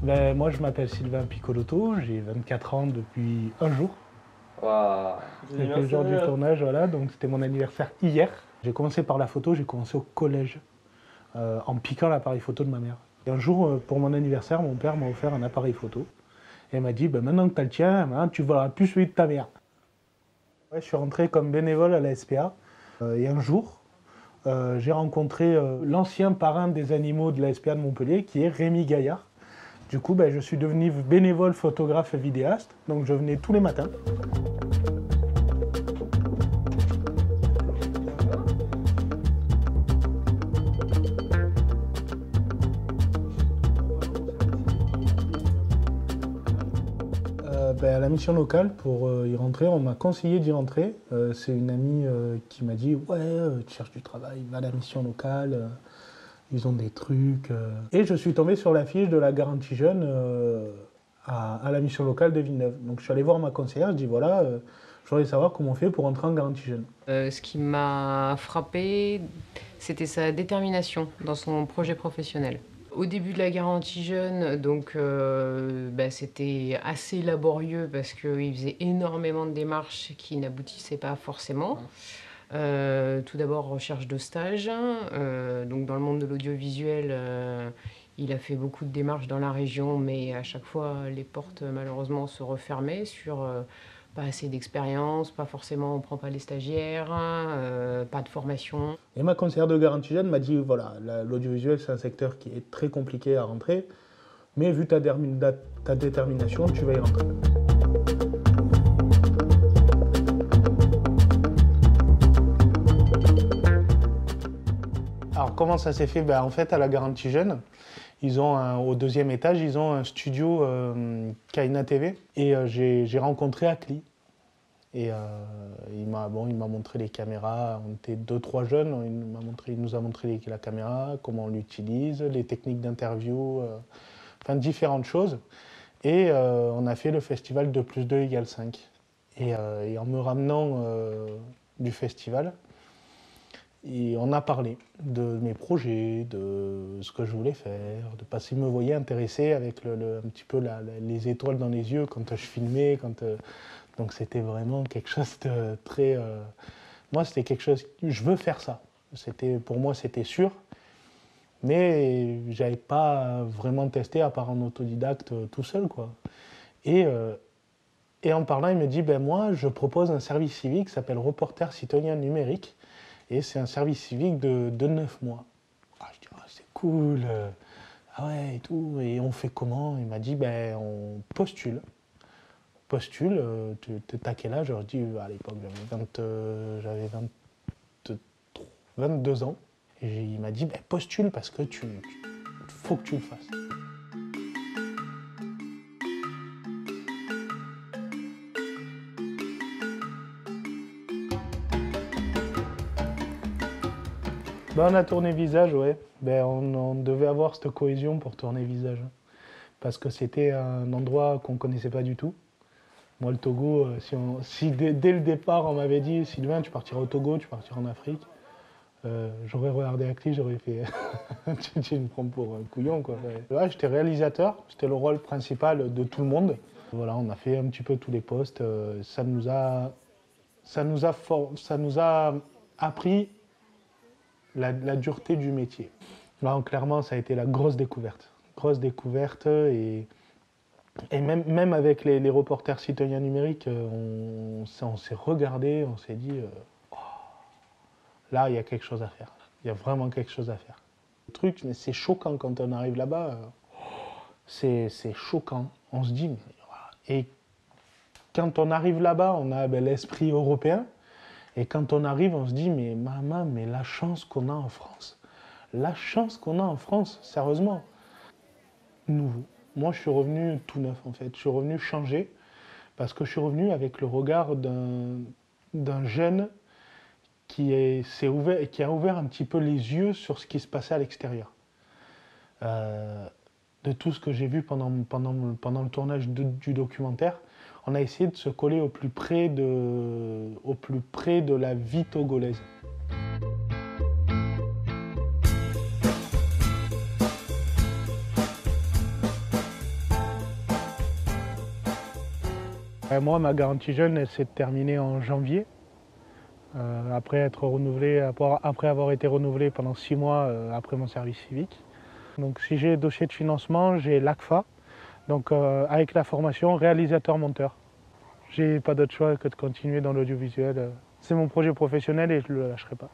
Moi, je m'appelle Sylvain Piccolotto, j'ai 24 ans depuis un jour. Waouh. C'était le jour du tournage, voilà, donc c'était mon anniversaire hier. J'ai commencé par la photo, j'ai commencé au collège, en piquant l'appareil photo de ma mère. Et un jour, pour mon anniversaire, mon père m'a offert un appareil photo. Et il m'a dit, maintenant que tu as le tien, maintenant, tu ne voleras plus celui de ta mère. Ouais, je suis rentré comme bénévole à la SPA. Et un jour, j'ai rencontré l'ancien parrain des animaux de la SPA de Montpellier, qui est Rémi Gaillard. Du coup, je suis devenu bénévole photographe et vidéaste, donc je venais tous les matins. À la mission locale, pour y rentrer, on m'a conseillé d'y rentrer. C'est une amie qui m'a dit « Ouais, tu cherches du travail, va à la mission locale, ils ont des trucs. » Et je suis tombé sur l'affiche de la garantie jeune à la mission locale de Villeneuve. Donc je suis allé voir ma conseillère, je dis « Voilà, je voudrais savoir comment on fait pour entrer en garantie jeune. » Ce qui m'a frappé, c'était sa détermination dans son projet professionnel. Au début de la garantie jeune, donc c'était assez laborieux parce qu'il faisait énormément de démarches qui n'aboutissaient pas forcément. Tout d'abord, recherche de stage. Donc dans le monde de l'audiovisuel, il a fait beaucoup de démarches dans la région, mais à chaque fois, les portes malheureusement se refermaient sur pas assez d'expérience, pas forcément, on ne prend pas les stagiaires, pas de formation. Et ma conseillère de garantie jeune m'a dit, voilà, l'audiovisuel c'est un secteur qui est très compliqué à rentrer, mais vu ta détermination, tu vas y rentrer. Alors comment ça s'est fait? En fait, à la garantie jeune, ils ont au deuxième étage, ils ont un studio Kaina TV, et j'ai rencontré Akli. Et il m'a montré les caméras, on était 2-3 jeunes, il nous a montré la caméra, comment on l'utilise, les techniques d'interview, différentes choses. Et on a fait le festival 2+2 = 5. Et en me ramenant du festival, on a parlé de mes projets, de ce que je voulais faire, parce qu'il me voyait intéressé avec un petit peu les étoiles dans les yeux quand je filmais, donc c'était vraiment quelque chose de très... Moi, c'était quelque chose... Je veux faire ça. Pour moi, c'était sûr. Mais je n'avais pas vraiment testé, à part en autodidacte, tout seul, quoi. Et en parlant, il me dit, moi, je propose un service civique qui s'appelle Reporter Citoyen Numérique. Et c'est un service civique de 9 mois. Je dis, c'est cool. Ah ouais, et tout. Et on fait comment? Il m'a dit, on postule. T'as quel âge? Je dis, à l'époque, j'avais 22 ans. Et il m'a dit, postule parce que faut que tu le fasses. On a tourné visage, ouais. On devait avoir cette cohésion pour tourner visage. Parce que c'était un endroit qu'on ne connaissait pas du tout. Moi, le Togo, si dès le départ, on m'avait dit « Sylvain, tu partiras au Togo, tu partiras en Afrique », j'aurais regardé Akli, j'aurais fait « Tu me prends pour un couillon, quoi ». Ouais, j'étais réalisateur, c'était le rôle principal de tout le monde. Voilà, on a fait un petit peu tous les postes. Ça nous a appris la dureté du métier. Là, clairement, ça a été la grosse découverte. Grosse découverte et même avec les reporters citoyens numériques, on s'est regardé, on s'est dit là, il y a quelque chose à faire. Il y a vraiment quelque chose à faire. Le truc, c'est choquant quand on arrive là-bas. C'est choquant. On se dit, et quand on arrive là-bas, on a l'esprit européen. Et quand on arrive, on se dit, mais maman, mais la chance qu'on a en France. La chance qu'on a en France, sérieusement. Nouveau. Moi, je suis revenu tout neuf, en fait. Je suis revenu changé, parce que je suis revenu avec le regard d'un jeune qui a ouvert un petit peu les yeux sur ce qui se passait à l'extérieur. De tout ce que j'ai vu pendant le tournage du documentaire, on a essayé de se coller au plus près de la vie togolaise. Moi, ma garantie jeune, elle s'est terminée en janvier. Après avoir été renouvelé pendant 6 mois après mon service civique. Donc si j'ai dossier de financement, j'ai l'ACFA, donc avec la formation réalisateur-monteur. J'ai pas d'autre choix que de continuer dans l'audiovisuel. C'est mon projet professionnel et je ne le lâcherai pas.